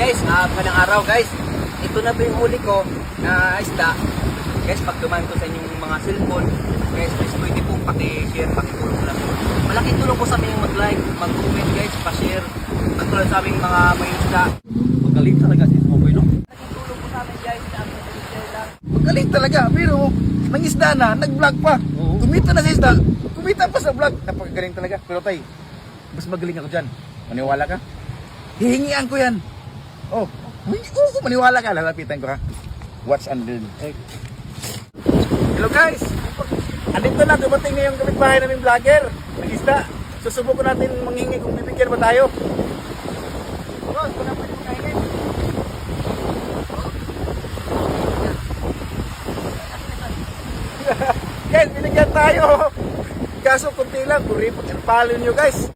Guys, magandang araw guys. Ito na po yung huli ko na isda. Guys, pag dumaan ko sa inyong mga cellphone, guys, please pwede po paki-share, paki-tulong lang. Malaking tulong po sa amin yung mag-like, mag-comment guys, pa-share. Katulad sa aming mga may isda. Magaling talaga si Popoy, no? Malaking tulong po sa amin guys, na share lang. Magaling talaga, pero nangisda na, nag-vlog pa. Oo. Kumita na sa isda, kumita pa sa vlog. Napakagaling talaga. Pero tay, mas magaling ako dyan. Maniwala ka? Hihingian ko yan. Oh, maniwala ka. Lalapitan ko ha. Watch and learn. Hello guys! Andito na, dumating na yung kapitbahay namin vlogger. Nag-isda. Susubukan natin manghingi kung bibigyan ba tayo. Bro, kung na pwede makainin. Guys, binigyan tayo. Kaso kunti lang, kuripot and follow nyo guys.